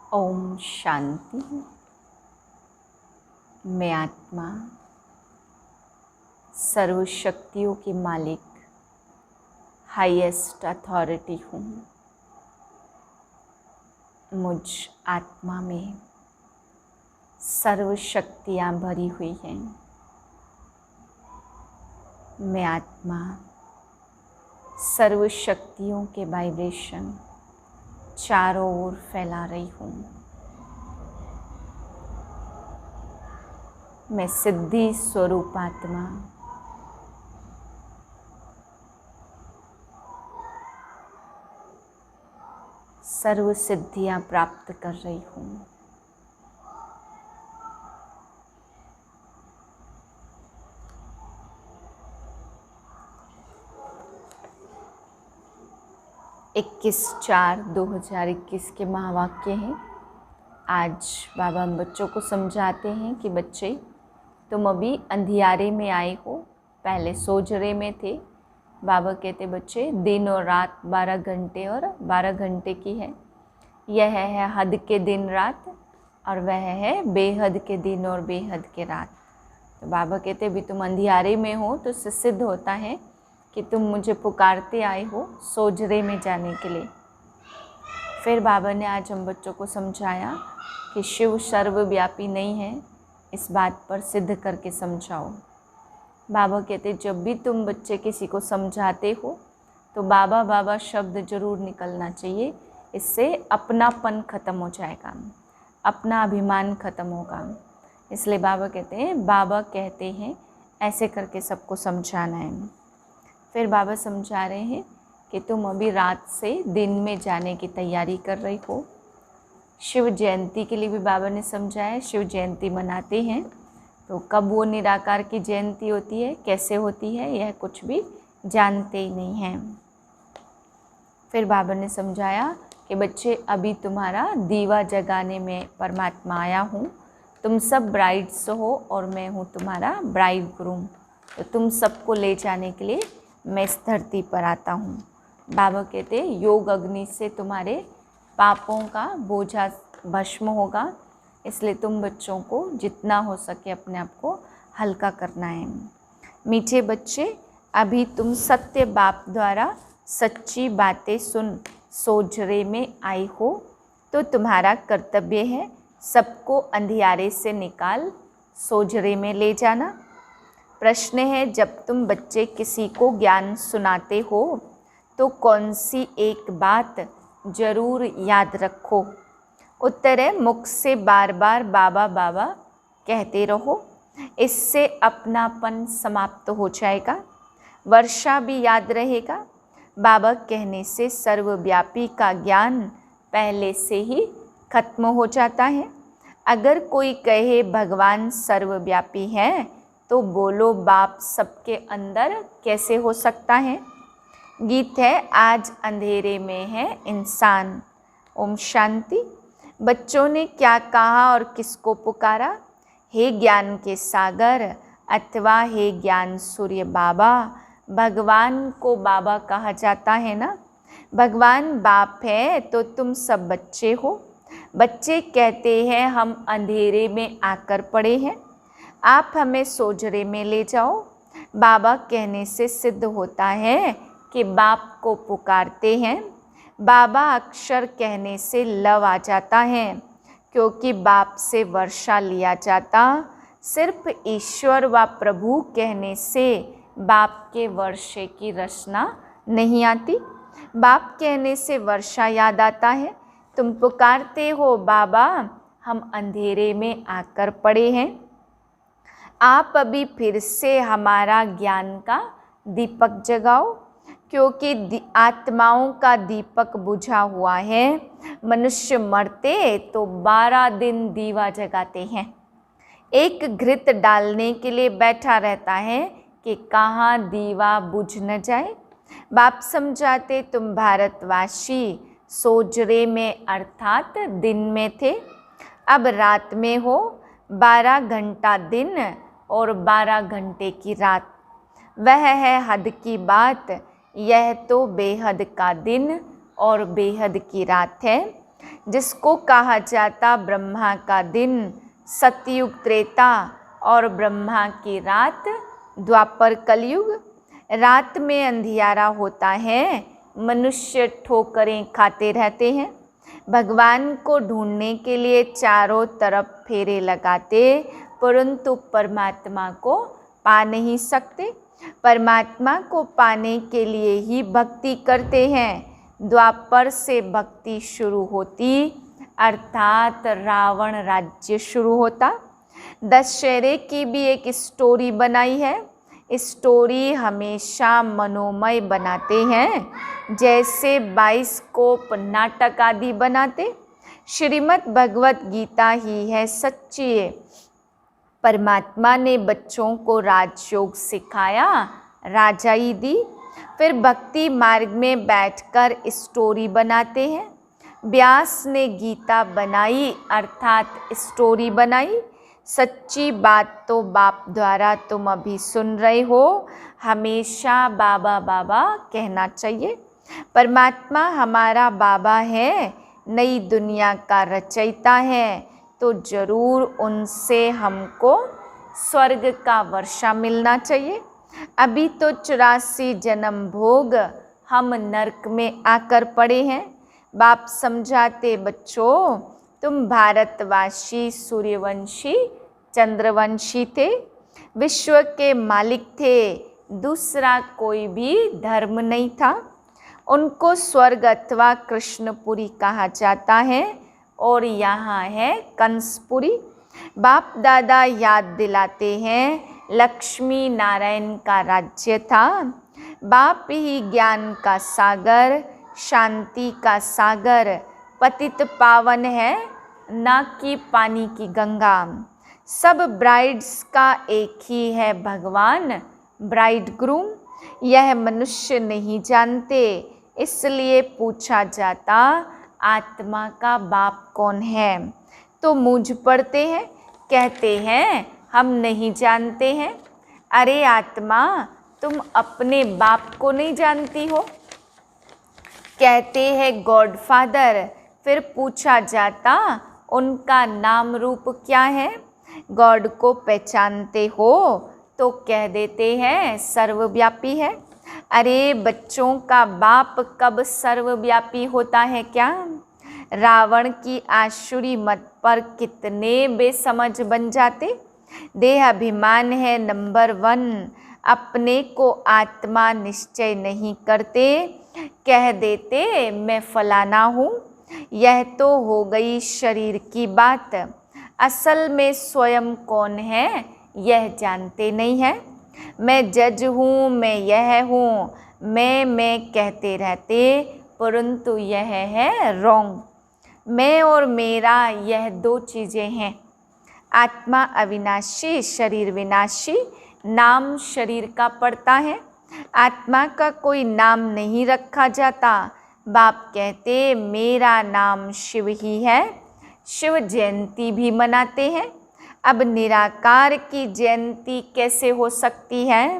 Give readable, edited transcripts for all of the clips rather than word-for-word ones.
ओम शांति। मैं आत्मा सर्वशक्तियों के मालिक हाईएस्ट अथॉरिटी हूँ। मुझ आत्मा में सर्व शक्तियाँ भरी हुई हैं। मैं आत्मा सर्व शक्तियों के वाइब्रेशन चारों ओर फैला रही हूँ। मैं सिद्धि स्वरूप आत्मा सर्व सिद्धियाँ प्राप्त कर रही हूँ। इक्कीस 4/2021 के महावाक्य हैं। आज बाबा हम बच्चों को समझाते हैं कि बच्चे, तुम अभी अंधियारे में आए हो, पहले सोजरे में थे। बाबा कहते बच्चे, दिन और रात 12 घंटे और 12 घंटे की है। यह है हद के दिन रात और वह है बेहद के दिन और बेहद के रात। तो बाबा कहते भी तुम अंधियारे में हो, तो इससे सिद्ध होता है कि तुम मुझे पुकारते आए हो सोजरे में जाने के लिए। फिर बाबा ने आज हम बच्चों को समझाया कि शिव सर्वव्यापी नहीं है, इस बात पर सिद्ध करके समझाओ। बाबा कहते जब भी तुम बच्चे किसी को समझाते हो तो बाबा बाबा शब्द जरूर निकलना चाहिए। इससे अपनापन ख़त्म हो जाएगा, अपना अभिमान ख़त्म होगा। इसलिए बाबा कहते हैं, बाबा कहते हैं ऐसे करके सबको समझाना है। फिर बाबा समझा रहे हैं कि तुम अभी रात से दिन में जाने की तैयारी कर रही हो। शिव जयंती के लिए भी बाबा ने समझाया। शिव जयंती मनाते हैं तो कब वो निराकार की जयंती होती है, कैसे होती है, यह कुछ भी जानते ही नहीं हैं। फिर बाबा ने समझाया कि बच्चे, अभी तुम्हारा दीवा जगाने में परमात्मा आया हूँ। तुम सब ब्राइड्स हो और मैं हूँ तुम्हारा ब्राइड ग्रूम। तो तुम सबको ले जाने के लिए मैं इस धरती पर आता हूँ। बाबा कहते योग अग्नि से तुम्हारे पापों का बोझा भस्म होगा। इसलिए तुम बच्चों को जितना हो सके अपने आप को हल्का करना है। मीठे बच्चे, अभी तुम सत्य बाप द्वारा सच्ची बातें सुन सोजरे में आई हो, तो तुम्हारा कर्तव्य है सबको अंधियारे से निकाल सोजरे में ले जाना। प्रश्न है, जब तुम बच्चे किसी को ज्ञान सुनाते हो तो कौन सी एक बात जरूर याद रखो? उत्तर है, मुख से बार बार बाबा बाबा कहते रहो। इससे अपनापन समाप्त हो जाएगा, वर्षा भी याद रहेगा। बाबा कहने से सर्वव्यापी का ज्ञान पहले से ही खत्म हो जाता है। अगर कोई कहे भगवान सर्वव्यापी है तो बोलो, बाप सबके अंदर कैसे हो सकता है? गीत है, आज अंधेरे में है इंसान। ओम शांति। बच्चों ने क्या कहा और किसको पुकारा? हे ज्ञान के सागर अथवा हे ज्ञान सूर्य बाबा। भगवान को बाबा कहा जाता है ना। भगवान बाप है तो तुम सब बच्चे हो। बच्चे कहते हैं हम अंधेरे में आकर पड़े हैं, आप हमें सोजरे में ले जाओ। बाबा कहने से सिद्ध होता है कि बाप को पुकारते हैं। बाबा अक्षर कहने से लव आ जाता है, क्योंकि बाप से वर्षा लिया जाता। सिर्फ ईश्वर व प्रभु कहने से बाप के वर्षे की रचना नहीं आती। बाप कहने से वर्षा याद आता है। तुम पुकारते हो, बाबा हम अंधेरे में आकर पड़े हैं। आप अभी फिर से हमारा ज्ञान का दीपक जगाओ, क्योंकि आत्माओं का दीपक बुझा हुआ है। मनुष्य मरते तो 12 दिन दीवा जगाते हैं। एक घृत डालने के लिए बैठा रहता है कि कहाँ दीवा बुझ न जाए। बाप समझाते, तुम भारतवासी सोजरे में अर्थात दिन में थे, अब रात में हो। 12 घंटा दिन और 12 घंटे की रात, वह है हद की बात। यह तो बेहद का दिन और बेहद की रात है। जिसको कहा जाता ब्रह्मा का दिन सतयुग त्रेता और ब्रह्मा की रात द्वापर कलयुग। रात में अंधियारा होता है, मनुष्य ठोकरें खाते रहते हैं, भगवान को ढूंढने के लिए चारों तरफ फेरे लगाते, परंतु परमात्मा को पा नहीं सकते। परमात्मा को पाने के लिए ही भक्ति करते हैं। द्वापर से भक्ति शुरू होती, अर्थात रावण राज्य शुरू होता। दशहरे की भी एक स्टोरी बनाई है। स्टोरी हमेशा मनोमय बनाते हैं, जैसे बाइस्कोप नाटक आदि बनाते। श्रीमद् भगवत गीता ही है सच्ची। परमात्मा ने बच्चों को राजयोग सिखाया, राजाई दी, फिर भक्ति मार्ग में बैठकर स्टोरी बनाते हैं। व्यास ने गीता बनाई, अर्थात स्टोरी बनाई। सच्ची बात तो बाप द्वारा तुम अभी सुन रहे हो, हमेशा बाबा बाबा कहना चाहिए। परमात्मा हमारा बाबा है, नई दुनिया का रचयिता है, तो जरूर उनसे हमको स्वर्ग का वर्षा मिलना चाहिए। अभी तो 84 जन्म भोग हम नरक में आकर पड़े हैं। बाप समझाते बच्चों, तुम भारतवासी सूर्यवंशी चंद्रवंशी थे, विश्व के मालिक थे, दूसरा कोई भी धर्म नहीं था। उनको स्वर्ग अथवा कृष्णपुरी कहा जाता है और यहाँ है कंसपुरी। बाप दादा याद दिलाते हैं, लक्ष्मी नारायण का राज्य था। बाप ही ज्ञान का सागर, शांति का सागर, पतित पावन है, ना कि पानी की गंगा। सब ब्राइड्स का एक ही है भगवान, ब्राइड ग्रूम। यह मनुष्य नहीं जानते, इसलिए पूछा जाता आत्मा का बाप कौन है, तो मूंझ पड़ते हैं, कहते हैं हम नहीं जानते हैं। अरे आत्मा, तुम अपने बाप को नहीं जानती हो, कहते हैं गॉड फादर। फिर पूछा जाता उनका नाम रूप क्या है, गॉड को पहचानते हो, तो कह देते हैं सर्वव्यापी है। अरे बच्चों का बाप कब सर्वव्यापी होता है क्या? रावण की आसुरी मत पर कितने बेसमझ बन जाते। देह अभिमान है नंबर 1, अपने को आत्मा निश्चय नहीं करते, कह देते मैं फलाना हूँ। यह तो हो गई शरीर की बात, असल में स्वयं कौन है यह जानते नहीं है। मैं जज हूँ, मैं यह हूँ, मैं कहते रहते, परंतु यह है रॉन्ग। मैं और मेरा यह दो चीज़ें हैं। आत्मा अविनाशी, शरीर विनाशी। नाम शरीर का पड़ता है, आत्मा का कोई नाम नहीं रखा जाता। बाप कहते मेरा नाम शिव ही है। शिव जयंती भी मनाते हैं। अब निराकार की जयंती कैसे हो सकती है?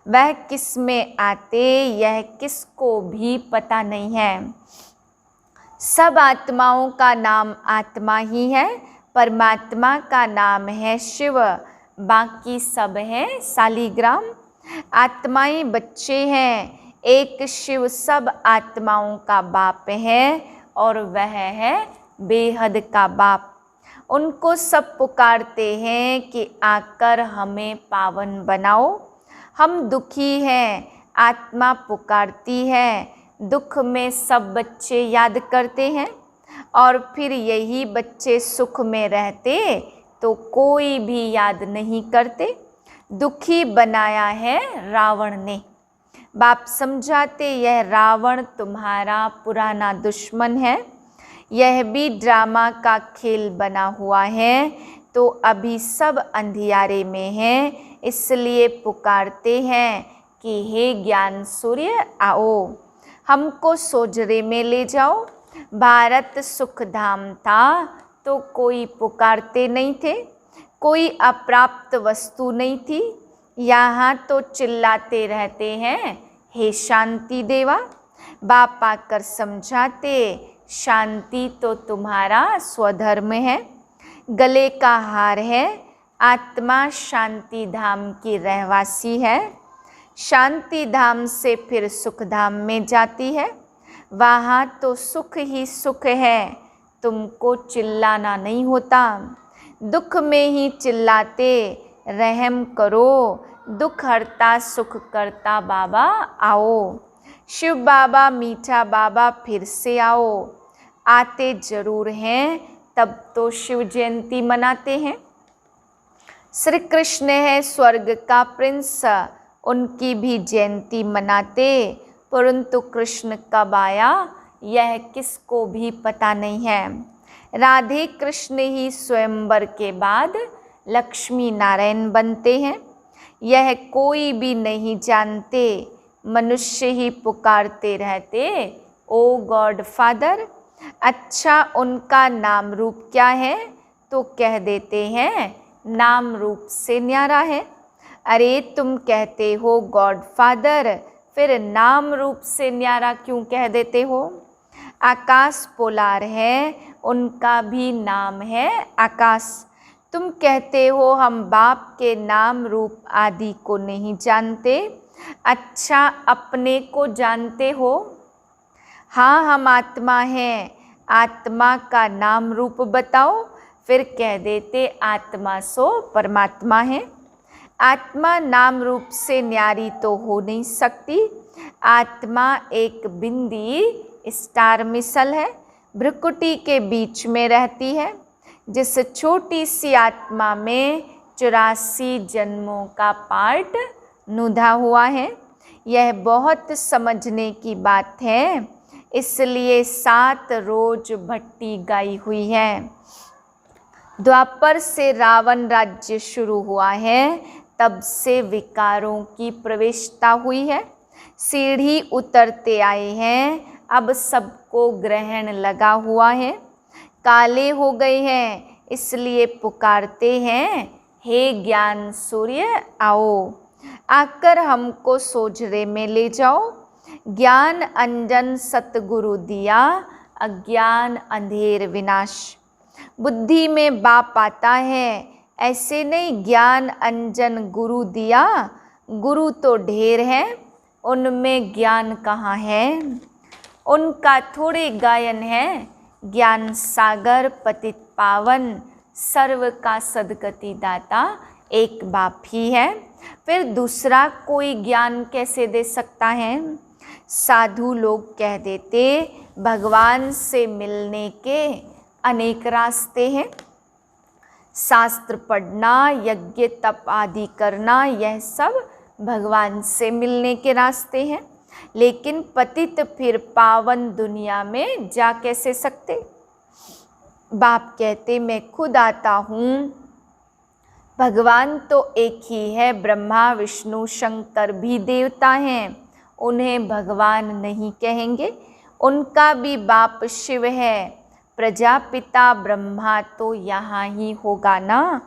वह किस में आते, यह किसको भी पता नहीं है। सब आत्माओं का नाम आत्मा ही है, परमात्मा का नाम है शिव, बाकी सब हैं शालिग्राम। आत्माएं बच्चे हैं, एक शिव सब आत्माओं का बाप है और वह है बेहद का बाप। उनको सब पुकारते हैं कि आकर हमें पावन बनाओ। हम दुखी हैं, आत्मा पुकारती है। दुख में सब बच्चे याद करते हैं और फिर यही बच्चे सुख में रहते तो कोई भी याद नहीं करते। दुखी बनाया है रावण ने। बाप समझाते यह रावण तुम्हारा पुराना दुश्मन है, यह भी ड्रामा का खेल बना हुआ है, तो अभी सब अंधियारे में हैं, इसलिए पुकारते हैं कि हे ज्ञान सूर्य आओ, हमको सोजरे में ले जाओ। भारत सुख धाम था तो कोई पुकारते नहीं थे, कोई अप्राप्त वस्तु नहीं थी। यहाँ तो चिल्लाते रहते हैं हे शांति देवा। बाप आकर समझाते शांति तो तुम्हारा स्वधर्म है, गले का हार है, आत्मा शांति धाम की रहवासी है। शांति धाम से फिर सुख धाम में जाती है, वहाँ तो सुख ही सुख है, तुमको चिल्लाना नहीं होता। दुख में ही चिल्लाते, रहम करो, दुख हरता सुख करता बाबा आओ। शिव बाबा मीठा बाबा फिर से आओ। आते जरूर हैं, तब तो शिव जयंती मनाते हैं। श्री कृष्ण है स्वर्ग का प्रिंस, उनकी भी जयंती मनाते, परंतु कृष्ण कब आया यह किसको भी पता नहीं है। राधे कृष्ण ही स्वयंवर के बाद लक्ष्मी नारायण बनते हैं, यह कोई भी नहीं जानते, मनुष्य ही पुकारते रहते ओ गॉड फादर। अच्छा उनका नाम रूप क्या है, तो कह देते हैं नाम रूप से न्यारा है। अरे तुम कहते हो गॉड फादर, फिर नाम रूप से न्यारा क्यों कह देते हो। आकाश पोलार है, उनका भी नाम है आकाश। तुम कहते हो हम बाप के नाम रूप आदि को नहीं जानते, अच्छा अपने को जानते हो। हाँ हम आत्मा हैं, आत्मा का नाम रूप बताओ, फिर कह देते आत्मा सो परमात्मा है। आत्मा नाम रूप से न्यारी तो हो नहीं सकती। आत्मा एक बिंदी स्टार मिसल है, भ्रुकुटी के बीच में रहती है। जिस छोटी सी आत्मा में 84 जन्मों का पार्ट नुधा हुआ है, यह बहुत समझने की बात है, इसलिए 7 रोज भट्टी गाई हुई है। द्वापर से रावण राज्य शुरू हुआ है, तब से विकारों की प्रवेशता हुई है। सीढ़ी उतरते आए हैं, अब सबको ग्रहण लगा हुआ है। काले हो गए हैं, इसलिए पुकारते हैं हे ज्ञान सूर्य आओ, आकर हमको सोझरे में ले जाओ। ज्ञान अंजन सतगुरु दिया, अज्ञान अंधेर विनाश। बुद्धि में बाप आता है, ऐसे नहीं ज्ञान अंजन गुरु दिया, गुरु तो ढेर है, उनमें ज्ञान कहाँ है। उनका थोड़े गायन है, ज्ञान सागर पतित पावन, सर्व का सदगति दाता एक बाप ही है, फिर दूसरा कोई ज्ञान कैसे दे सकता है। साधु लोग कह देते भगवान से मिलने के अनेक रास्ते हैं। शास्त्र पढ़ना, यज्ञ तप आदि करना, यह सब भगवान से मिलने के रास्ते हैं, लेकिन पतित फिर पावन दुनिया में जा कैसे सकते। बाप कहते मैं खुद आता हूँ। भगवान तो एक ही है, ब्रह्मा विष्णु शंकर भी देवता हैं, उन्हें भगवान नहीं कहेंगे, उनका भी बाप शिव है। प्रजापिता ब्रह्मा तो यहाँ ही होगा ना,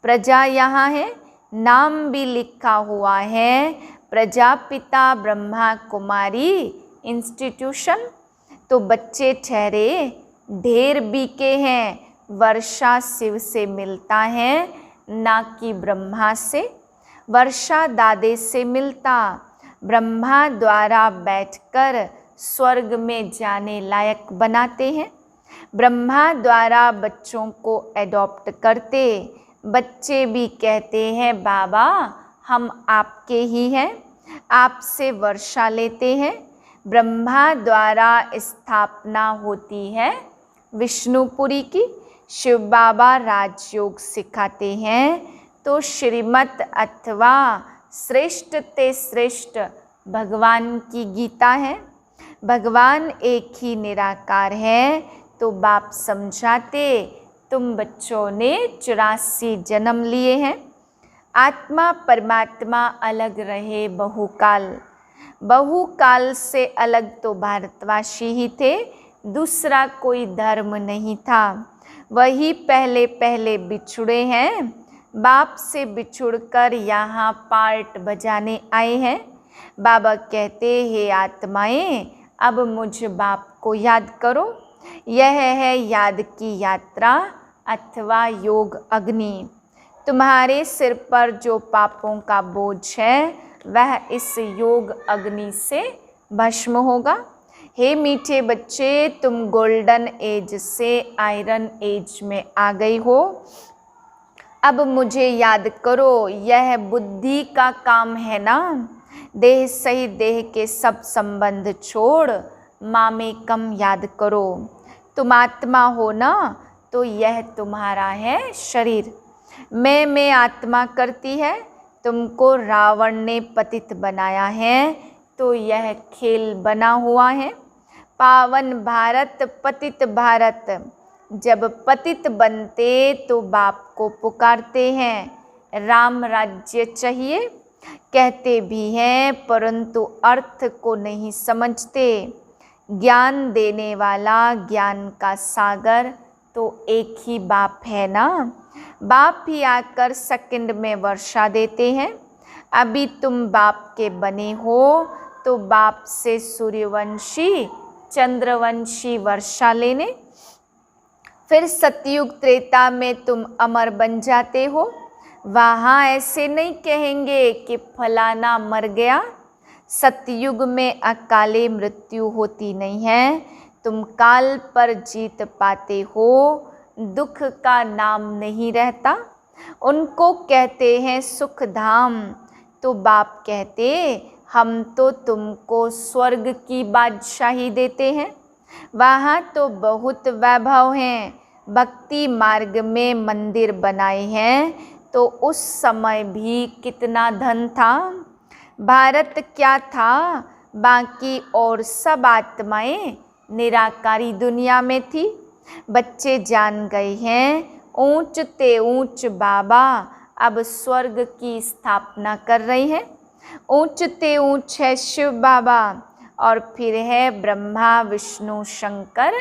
प्रजा यहाँ है, नाम भी लिखा हुआ है, प्रजापिता ब्रह्मा कुमारी इंस्टीट्यूशन। तो बच्चे ठहरे ढेर बीके हैं, वर्षा शिव से मिलता है ना कि ब्रह्मा से। वर्षा दादे से मिलता, ब्रह्मा द्वारा बैठकर स्वर्ग में जाने लायक बनाते हैं। ब्रह्मा द्वारा बच्चों को एडॉप्ट करते, बच्चे भी कहते हैं बाबा हम आपके ही हैं, आपसे वर्षा लेते हैं। ब्रह्मा द्वारा स्थापना होती है विष्णुपुरी की, शिव बाबा राजयोग सिखाते हैं, तो श्रीमत अथवा श्रेष्ठ ते श्रेष्ठ भगवान की गीता है। भगवान एक ही निराकार है, तो बाप समझाते तुम बच्चों ने 84 जन्म लिए हैं। आत्मा परमात्मा अलग रहे बहुकाल, बहुकाल से अलग तो भारतवासी ही थे, दूसरा कोई धर्म नहीं था। वही पहले पहले बिछुड़े हैं, बाप से बिछुड़कर यहाँ पार्ट बजाने आए हैं। बाबा कहते हे आत्माएं अब मुझ बाप को याद करो, यह है याद की यात्रा अथवा योग अग्नि। तुम्हारे सिर पर जो पापों का बोझ है वह इस योग अग्नि से भस्म होगा। हे मीठे बच्चे, तुम गोल्डन एज से आयरन एज में आ गई हो। अब मुझे याद करो, यह बुद्धि का काम है ना। देह सहित देह के सब संबंध छोड़ मामेकम याद करो। तुम आत्मा हो ना, तो यह तुम्हारा है शरीर। मैं आत्मा करती है। तुमको रावण ने पतित बनाया है, तो यह खेल बना हुआ है। पावन भारत पतित भारत, जब पतित बनते तो बाप को पुकारते हैं राम राज्य चाहिए। कहते भी हैं परंतु अर्थ को नहीं समझते। ज्ञान देने वाला ज्ञान का सागर तो एक ही बाप है ना। बाप ही आकर सेकंड में वर्षा देते हैं। अभी तुम बाप के बने हो तो बाप से सूर्यवंशी चंद्रवंशी वर्षा लेने। फिर सतयुग त्रेता में तुम अमर बन जाते हो। वहाँ ऐसे नहीं कहेंगे कि फलाना मर गया। सतयुग में अकाले मृत्यु होती नहीं है। तुम काल पर जीत पाते हो, दुख का नाम नहीं रहता। उनको कहते हैं सुख धाम, तो बाप कहते हम तो तुमको स्वर्ग की बादशाही देते हैं। वहाँ तो बहुत वैभव हैं। भक्ति मार्ग में मंदिर बनाए हैं, तो उस समय भी कितना धन था। भारत क्या था, बाकी और सब आत्माएं निराकारी दुनिया में थी। बच्चे जान गए हैं ऊंच ते ऊंच बाबा अब स्वर्ग की स्थापना कर रहे हैं। ऊंच ते ऊंच है शिव बाबा, और फिर है ब्रह्मा विष्णु शंकर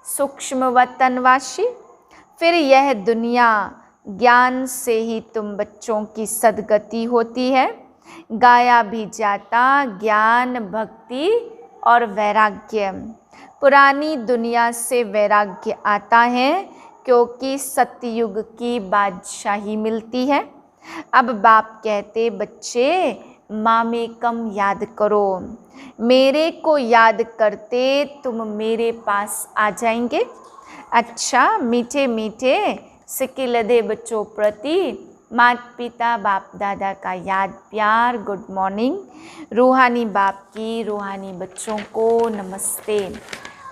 सूक्ष्म वतनवासी। फिर यह दुनिया ज्ञान से ही तुम बच्चों की सदगति होती है। गाया भी जाता ज्ञान भक्ति और वैराग्य। पुरानी दुनिया से वैराग्य आता है क्योंकि सतयुग की बादशाही मिलती है। अब बाप कहते बच्चे मामेकम याद करो। मेरे को याद करते तुम मेरे पास आ जाएंगे। अच्छा मीठे मीठे सिक्के लदे बच्चों प्रति माता पिता बाप दादा का याद प्यार गुड मॉर्निंग। रूहानी बाप की रूहानी बच्चों को नमस्ते।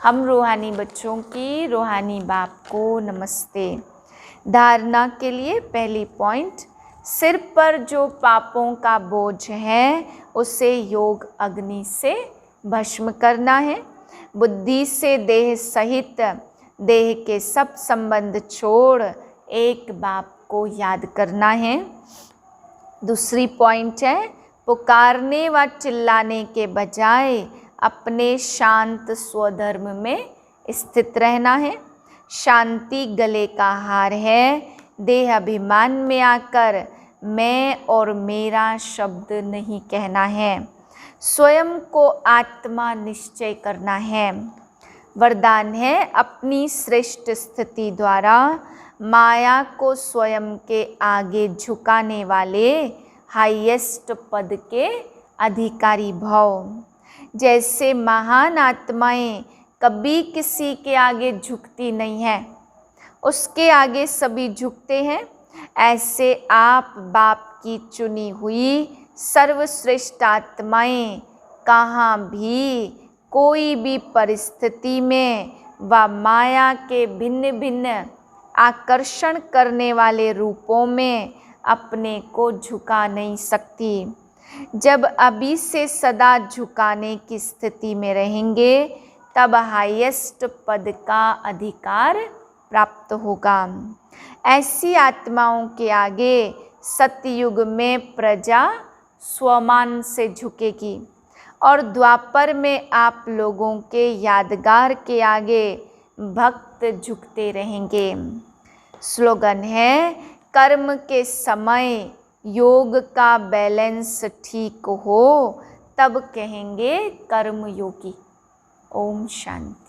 हम रूहानी बच्चों की रूहानी बाप को नमस्ते। धारणा के लिए पहली पॉइंट, सिर पर जो पापों का बोझ है उसे योग अग्नि से भस्म करना है। बुद्धि से देह सहित देह के सब संबंध छोड़ एक बाप को याद करना है। दूसरी पॉइंट है, पुकारने व चिल्लाने के बजाय अपने शांत स्वधर्म में स्थित रहना है। शांति गले का हार है। देह अभिमान में आकर मैं और मेरा शब्द नहीं कहना है। स्वयं को आत्मा निश्चय करना है। वरदान है, अपनी श्रेष्ठ स्थिति द्वारा माया को स्वयं के आगे झुकाने वाले हाईएस्ट पद के अधिकारी भव। जैसे महान आत्माएं कभी किसी के आगे झुकती नहीं है, उसके आगे सभी झुकते हैं, ऐसे आप बाप की चुनी हुई सर्वश्रेष्ठ आत्माएं कहाँ भी कोई भी परिस्थिति में व माया के भिन्न भिन्न आकर्षण करने वाले रूपों में अपने को झुका नहीं सकती। जब अभी से सदा झुकाने की स्थिति में रहेंगे तब हाईएस्ट पद का अधिकार प्राप्त होगा। ऐसी आत्माओं के आगे सतयुग में प्रजा स्वमान से झुकेगी और द्वापर में आप लोगों के यादगार के आगे भक्त झुकते रहेंगे। स्लोगन है, कर्म के समय योग का बैलेंस ठीक हो तब कहेंगे कर्म योगी। ओम शांति।